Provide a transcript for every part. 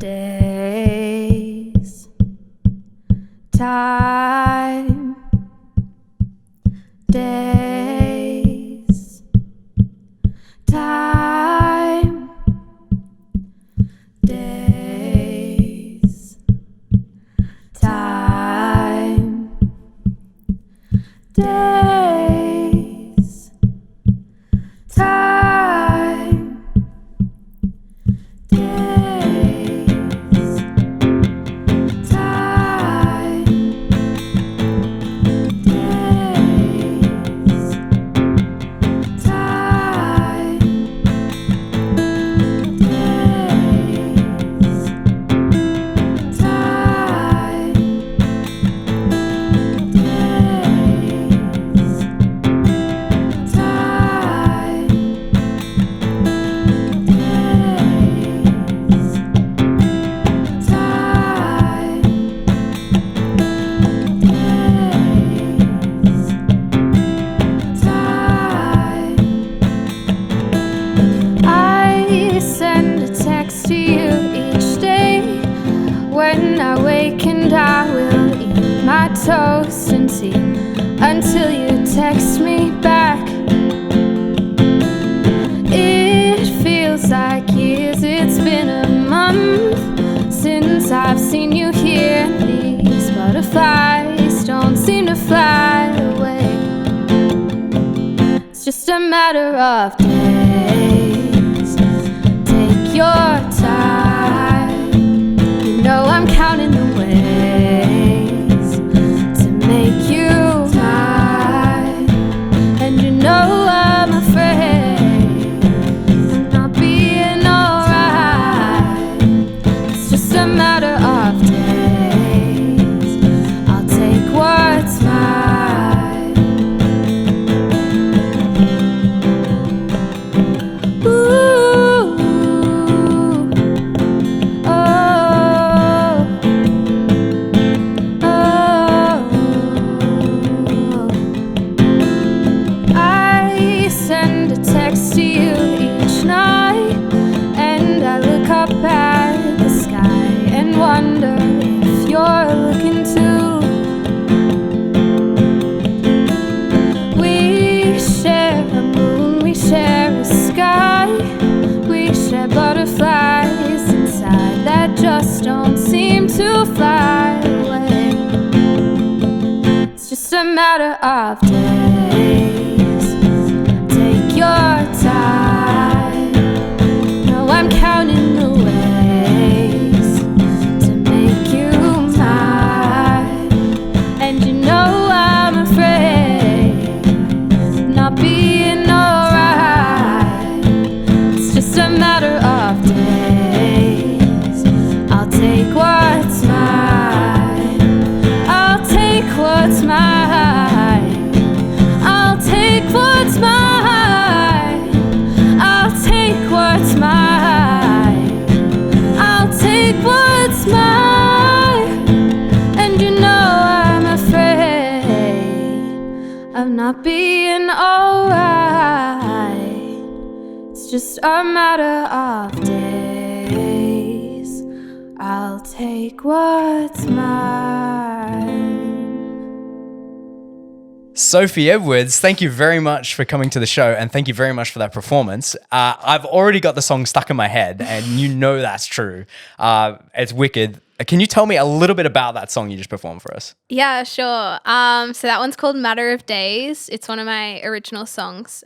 days, time, days, time, days, time, days, time, days, time, I send a text to you each day. When I wake and I will eat my toast and tea until you text me back. It feels like years, it's been a month since I've seen you here. These butterflies don't seem to fly away. It's just a matter of days. Take your time. You know I'm counting the ways to make you mine. And you know I'm afraid of not being alright. It's just a matter of days. I'll take what's mine. Ooh, oh, oh. I send a text to you each night, and I look up at the sky and wonder if you're looking too. We share a moon, we share a sky, we share butterflies inside that just don't seem to fly away. It's just a matter of days. Take your time. No, I'm counting the ways to make you mine. And you know I'm afraid of not being alright. It's just a matter of days. I'll take what's mine. I'll take what's mine. I'll take what's mine. I'll take what's mine. I'll take what's mine. And you know I'm afraid of not being alright. It's just a matter of days. I'll take what's mine. Sophie Edwards, thank you very much for coming to the show, and thank you very much for that performance. I've already got the song stuck in my head, and you know that's true. It's wicked. Can you tell me a little bit about that song you just performed for us? Yeah, sure. So that one's called Matter of Days. It's one of my original songs.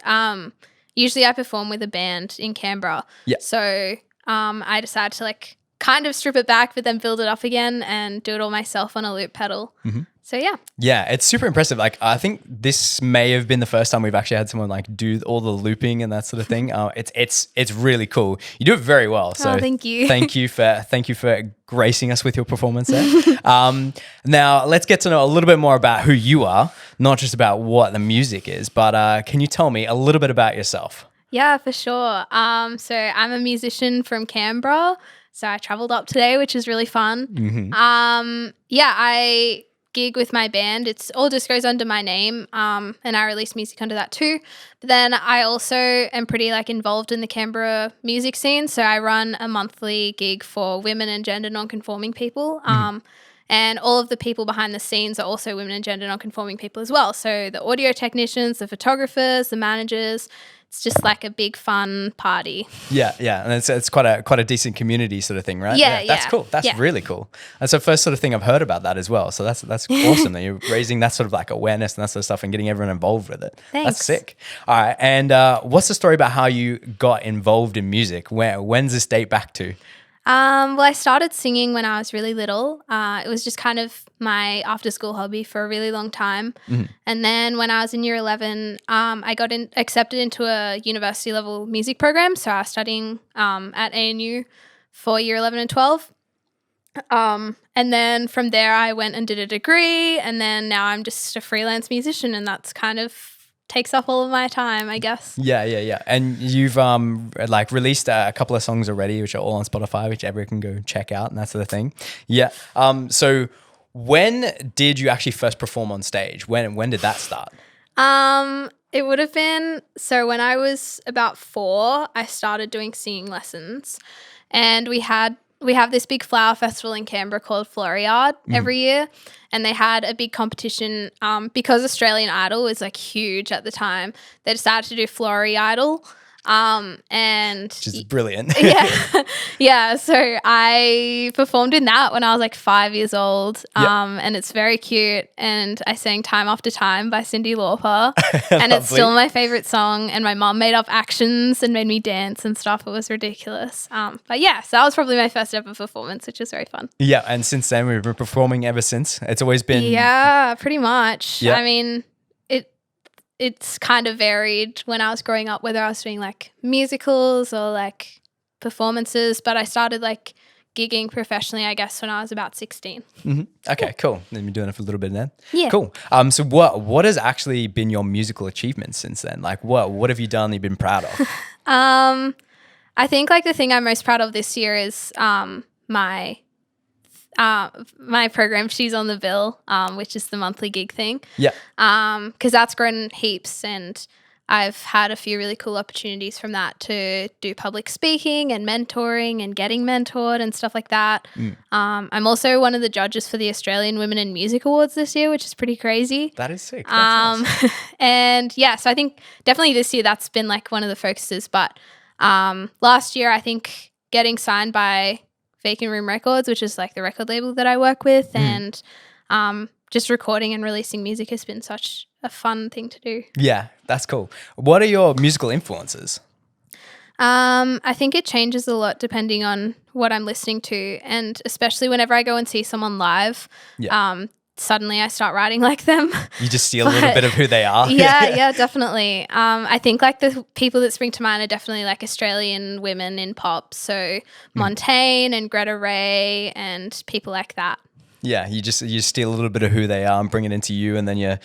Usually I perform with a band in Canberra. Yeah. So I decided to like kind of strip it back but then build it up again and do it all myself on a loop pedal. Mm-hmm. So yeah. Yeah, it's super impressive. Like, I think this may have been the first time we've actually had someone like do all the looping and that sort of thing. It's really cool. You do it very well. So Oh, thank you. thank you for gracing us with your performance there. Now let's get to know a little bit more about who you are, not just about what the music is, but can you tell me a little bit about yourself? Yeah, for sure. So I'm a musician from Canberra. So I traveled up today, which is really fun. Mm-hmm. I gig with my band, it's all just goes under my name, and I release music under that too. But then I also am pretty like involved in the Canberra music scene, so I run a monthly gig for women and gender non-conforming people. And all of the people behind the scenes are also women and gender non-conforming people as well. So the audio technicians, the photographers, the managers. It's just like a big fun party. Yeah, and it's quite a decent community sort of thing, right? Yeah. That's cool. That's really cool. That's the first sort of thing I've heard about that as well. So that's awesome that you're raising that sort of like awareness and that sort of stuff and getting everyone involved with it. Thanks. That's sick. All right, and what's the story about how you got involved in music? When's this date back to? Well, I started singing when I was really little. It was just kind of my after-school hobby for a really long time. And then when I was in year 11, I got accepted into a university-level music program. So I was studying at ANU for year 11 and 12. And then from there, I went and did a degree. And then now I'm just a freelance musician, and that's kind of takes up all of my time, I guess. Yeah. And you've like released a couple of songs already, which are all on Spotify, which everyone can go check out and that sort of thing. Yeah. So when did you actually first perform on stage? When did that start? It would have been, so when I was about 4, I started doing singing lessons, and we have this big flower festival in Canberra called Floriade every year, and they had a big competition because Australian Idol was like huge at the time. They decided to do Flori Idol, and Which is brilliant. yeah. So I performed in that when I was like 5 years old, and it's very cute. And I sang "Time After Time" by Cyndi Lauper, and it's still my favorite song. And my mum made up actions and made me dance and stuff. It was ridiculous. But yeah, so that was probably my first ever performance, which was very fun. Yeah, and since then we've been performing ever since. It's always been pretty much. Yeah. I mean, it's kind of varied when I was growing up, whether I was doing like musicals or like performances, but I started like gigging professionally, I guess, when I was about 16. Okay, cool. Then you've been doing it for a little bit then. Yeah. Cool. So what has actually been your musical achievement since then? Like what have you done you've been proud of? I think like the thing I'm most proud of this year is my program, She's on the Bill, which is the monthly gig thing. Yeah. Because that's grown heaps, and I've had a few really cool opportunities from that to do public speaking and mentoring and getting mentored and stuff like that. I'm also one of the judges for the Australian Women in Music Awards this year, which is pretty crazy. That is sick. That's nice. And yeah, so I think definitely this year that's been like one of the focuses. But last year, I think getting signed by Vacant Room Records, which is like the record label that I work with, and just recording and releasing music has been such a fun thing to do. Yeah, that's cool. What are your musical influences? I think it changes a lot depending on what I'm listening to, and especially whenever I go and see someone live, suddenly I start writing like them. You just steal a little bit of who they are. Yeah, definitely. I think like the people that spring to mind are definitely like Australian women in pop. So Montaigne and Greta Ray and people like that. Yeah, you steal a little bit of who they are and bring it into you, and then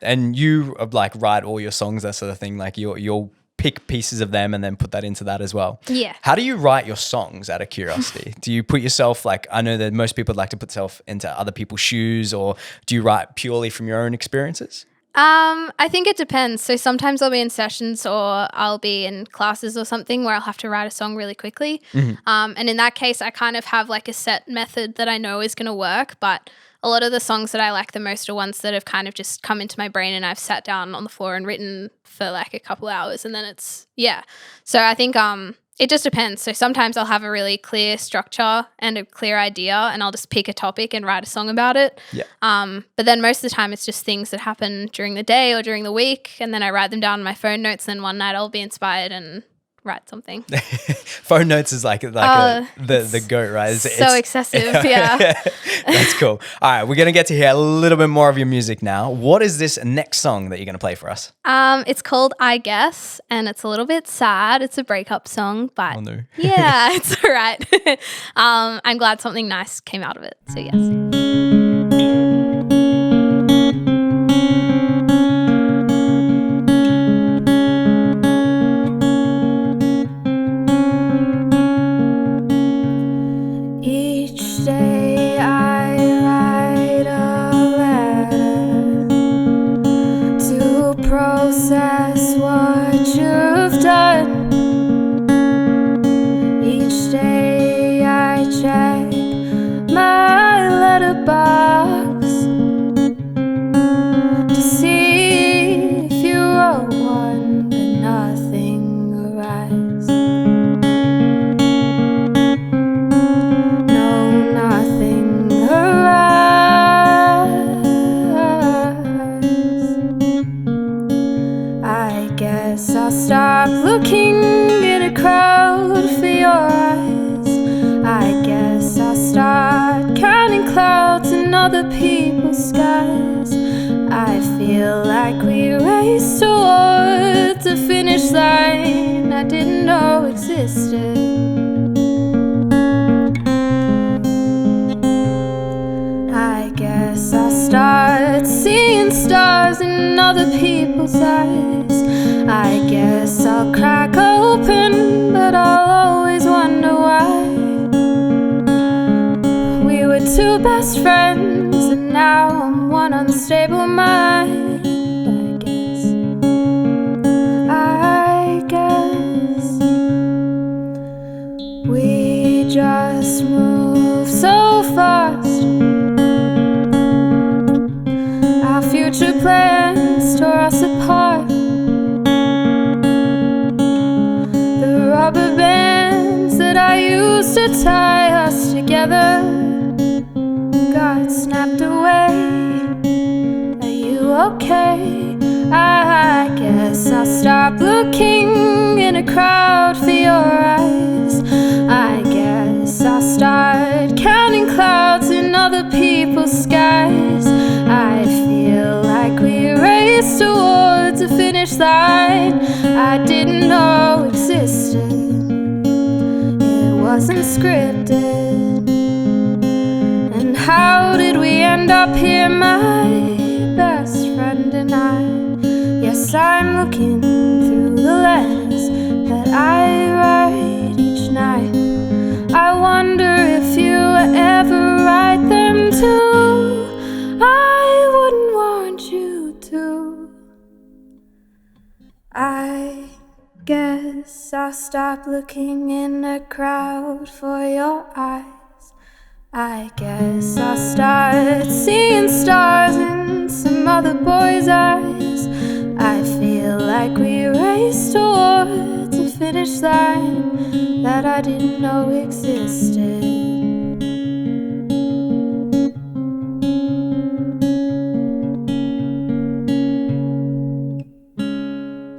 and you like write all your songs, that sort of thing. Like you'll pick pieces of them and then put that into that as well. Yeah. How do you write your songs, out of curiosity? Do you put yourself, like, I know that most people like to put themselves into other people's shoes, or do you write purely from your own experiences? I think it depends. So sometimes I'll be in sessions or I'll be in classes or something where I'll have to write a song really quickly. And in that case, I kind of have like a set method that I know is going to work. But a lot of the songs that I like the most are ones that have kind of just come into my brain and I've sat down on the floor and written for like a couple hours, and then So I think it just depends. So sometimes I'll have a really clear structure and a clear idea, and I'll just pick a topic and write a song about it. But then most of the time it's just things that happen during the day or during the week, and then I write them down in my phone notes, and then one night I'll be inspired and write something. Phone notes is like the goat, right? It's excessive, yeah. That's cool. All right, we're going to get to hear a little bit more of your music now. What is this next song that you're going to play for us? It's called I Guess, and it's a little bit sad. It's a breakup song, but yeah, it's all right. I'm glad something nice came out of it, so yes. Each day I write check my letterbox to see if you wrote one, but nothing arrives. No, nothing arrives. I guess I'll stop looking in a crowd for your eyes. I guess I'll start counting clouds in other people's skies. I feel like we race towards a finish line I didn't know existed. I guess I'll start seeing stars in other people's eyes. I guess I'll crack open, but I'll always wonder why. We were two best friends, and now I'm one unstable mind. I guess we just move so fast. Our future plans tore us apart. The rubber bands that I used to tie us together got snapped away. Are you okay? I guess I'll stop looking in a crowd for your eyes. I guess I'll start counting clouds in other people's skies. I feel like we race towards a finish line I didn't know existed. It wasn't scripted. And how did we end up here, my best friend and I? Yes, I'm looking through the letters that I write each night. I wonder if you ever write them too. I wouldn't want you to. I guess I'll stop looking in a crowd for your eyes. I guess I'll start seeing stars in some other boy's eyes. I feel like we race towards a finish line that I didn't know existed.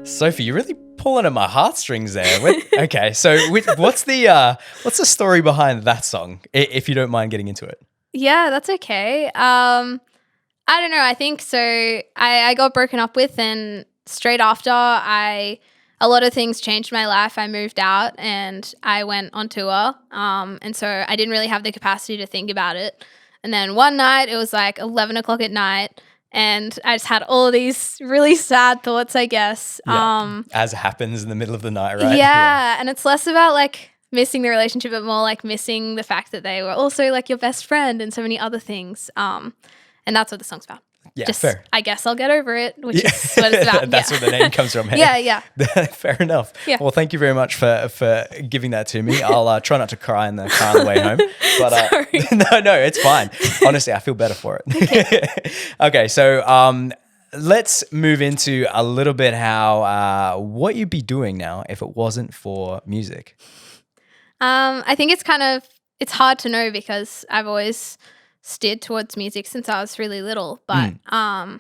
Sophie, you're really pulling at my heartstrings there. Okay, so what's the story behind that song, if you don't mind getting into it? Yeah, that's okay. I don't know. I think so. I got broken up with, and straight after, a lot of things changed my life. I moved out and I went on tour. And so I didn't really have the capacity to think about it. And then one night, it was like 11 o'clock at night, and I just had all of these really sad thoughts, I guess. Yeah, as happens in the middle of the night, right? Yeah, and it's less about like missing the relationship, but more like missing the fact that they were also like your best friend and so many other things. And that's what the song's about. Yeah, just, fair. I guess I'll get over it, which is what it's about. That's where the name comes from. Hey? Yeah. Fair enough. Yeah. Well, thank you very much for giving that to me. I'll try not to cry in the car on the way home. But Sorry. No, it's fine. Honestly, I feel better for it. Okay, so let's move into a little bit how what you'd be doing now if it wasn't for music. I think it's hard to know because I've always steered towards music since I was really little. But in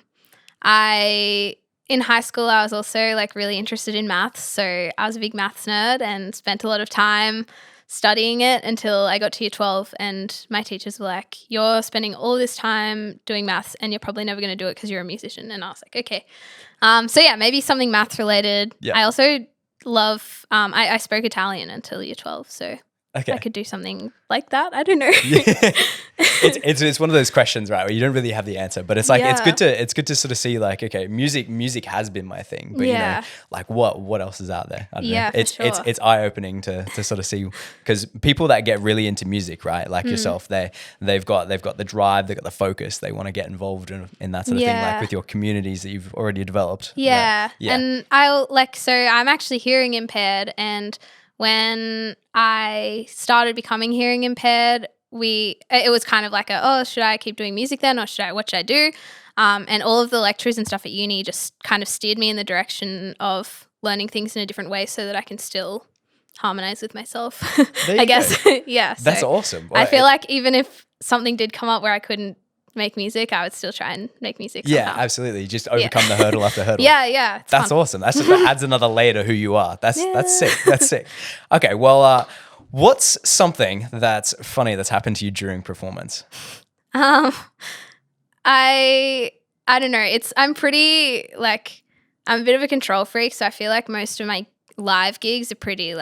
high school, I was also like really interested in maths. So I was a big maths nerd and spent a lot of time studying it until I got to year 12. And my teachers were like, you're spending all this time doing maths and you're probably never going to do it because you're a musician. And I was like, okay. So yeah, maybe something maths related. Yeah. I also love, I spoke Italian until year 12. So Okay. I could do something like that. I don't know. It's one of those questions, right, where you don't really have the answer, but it's like it's good to sort of see like, okay, music has been my thing, but you know, like what else is out there? I don't know. It's eye opening to sort of see, because people that get really into music, right, like yourself, they've got the drive, they've got the focus, they want to get involved in that sort of thing, like with your communities that you've already developed. Yeah. And I'm actually hearing impaired, and when I started becoming hearing impaired, it was kind of like should I keep doing music then, or what should I do? And all of the lecturers and stuff at uni just kind of steered me in the direction of learning things in a different way so that I can still harmonize with myself, I guess. Yeah. That's awesome. I feel like even if something did come up where I couldn't make music, I would still try and make music somehow. Yeah, absolutely. You just overcome the hurdle after hurdle. Yeah. That's fun. awesome. That adds another layer to who you are. That's sick. That's sick. Okay, well, what's something that's funny that's happened to you during performance? I don't know. I'm pretty I'm a bit of a control freak, so I feel like most of my live gigs are pretty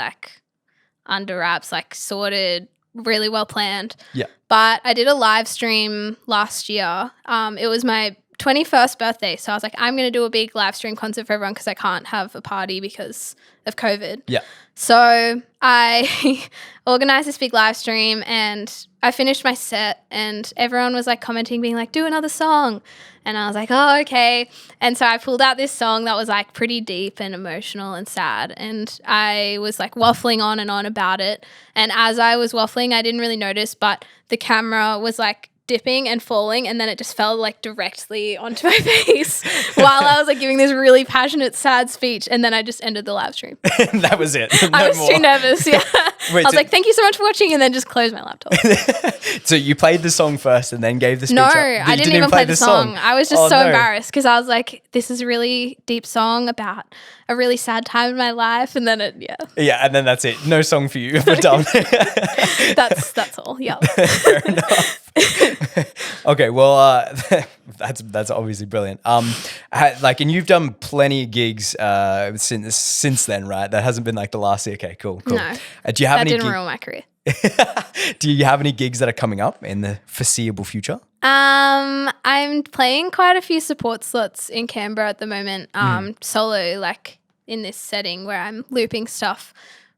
under wraps, sorted, really well planned. Yeah. But I did a live stream last year. It was my 21st birthday, so I was like, I'm going to do a big live stream concert for everyone because I can't have a party because of COVID. Yeah. So I organized this big live stream and I finished my set and everyone was commenting, being like, do another song. And I was like, oh, okay. And so I pulled out this song that was pretty deep and emotional and sad. And I was waffling on and on about it. And as I was waffling, I didn't really notice, but the camera was dipping and falling, and then it just fell directly onto my face while I was giving this really passionate, sad speech, and then I just ended the live stream. That was it. No I was more. too nervous. Yeah, Wait, I was thank you so much for watching, and then just closed my laptop. So you played the song first and then gave the speech? No, up? I didn't even play the song. I was just embarrassed because I was this is a really deep song about a really sad time in my life, and then Yeah, and then that's it. No song for you. We're done. That's all. Yeah. Fair enough. Okay, well, that's obviously brilliant. And you've done plenty of gigs since then, right? That hasn't been the last year. Okay, cool. No, do you have that any? didn't ruin my career. Do you have any gigs that are coming up in the foreseeable future? I'm playing quite a few support slots in Canberra at the moment. Solo, in this setting where I'm looping stuff,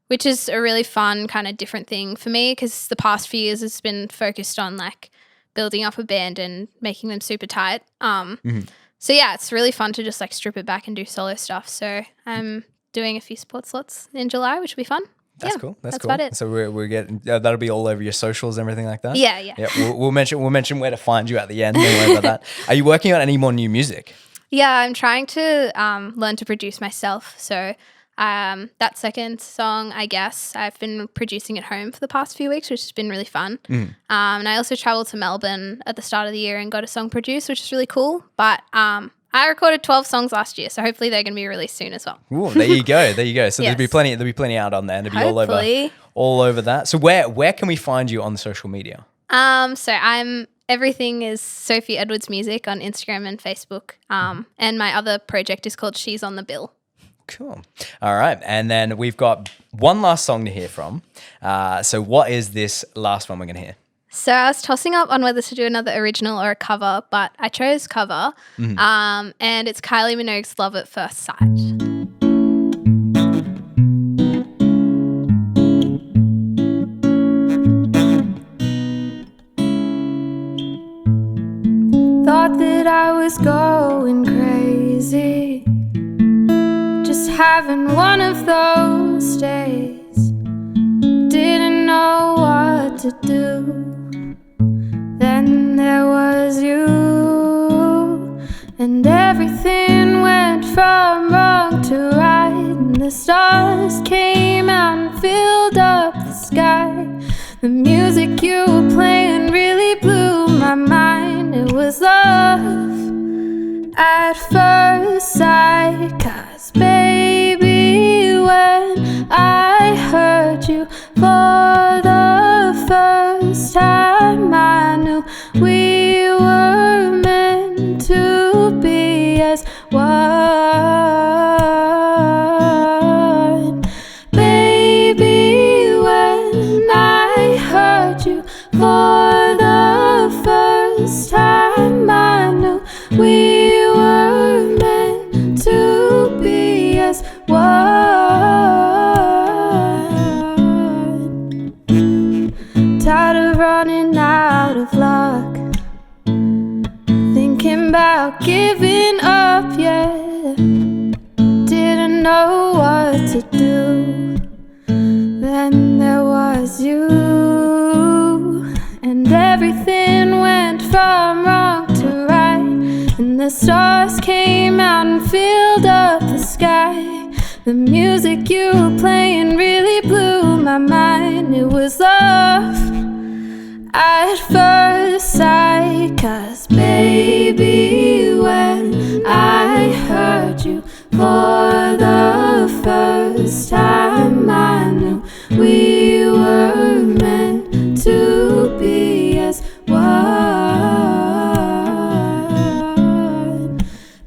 which is a really fun kind of different thing for me because the past few years has been focused on building up a band and making them super tight. So yeah, it's really fun to just strip it back and do solo stuff. So I'm doing a few support slots in July, which will be fun. That's cool. That's cool. About it. So we're getting that'll be all over your socials and everything like that. Yeah. We'll mention where to find you at the end. Don't worry about that. Are you working on any more new music? Yeah, I'm trying to learn to produce myself. So that second song, I guess, I've been producing at home for the past few weeks, which has been really fun. And I also traveled to Melbourne at the start of the year and got a song produced, which is really cool. But I recorded 12 songs last year, so hopefully they're going to be released soon as well. Ooh, there you go. So Yes. there'll be plenty out on there, and it'll be Hopefully. all over that. So where can we find you on the social media? So everything is Sophie Edwards Music on Instagram and Facebook. And my other project is called She's on the Bill. Cool. All right. And then we've got one last song to hear from. So what is this last one we're going to hear? So I was tossing up on whether to do another original or a cover, but I chose cover. And it's Kylie Minogue's Love at First Sight. Thought that I was going crazy, just having one of those days. Didn't know what to do. Then there was you, and everything went from wrong to right, and the stars came out and filled up the sky. The music you were playing really blew my mind. It was love at first sight, 'cause baby, when I heard you for the first time, I knew we were meant to be as one. Baby, when I heard you for the first time, I knew we were meant to be as one. Tired of running out of luck, thinking about giving up, yeah. Didn't know what to do. was you, and everything went from wrong to right, and the stars came out and filled up the sky. The music you were playing really blew my mind. It was love at first sight, 'cause baby, when I heard you for the first time, I knew we were meant to be as one.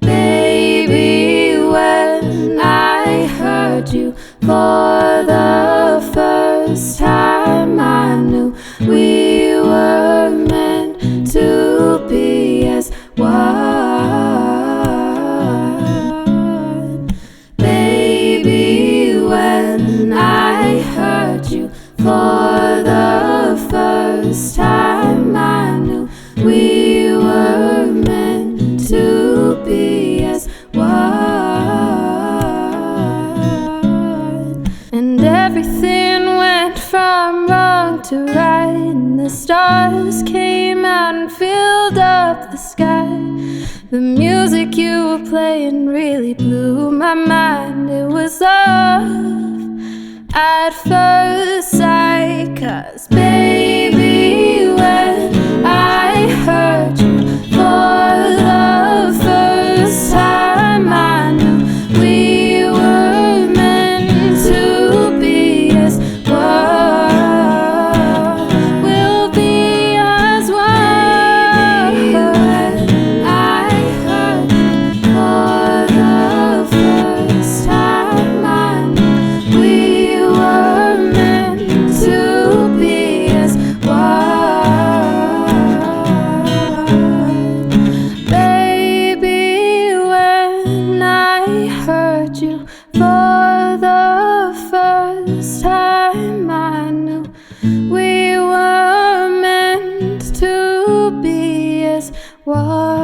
Baby, when I heard you for the first time, I knew we were meant to be as one. Baby, when I heard you for the first time, I knew we were meant to be as one. And everything went from wrong to right, and the stars came out and filled up the sky. The music you were playing really blew my mind. It was love at first sight, 'cause baby, when I heard you for the first time, I knew we were meant to be as one. We'll be as one. When I heard you for the first time, I knew we were meant to be as one. Baby, when I heard you for the first time, I knew we were meant to be as one.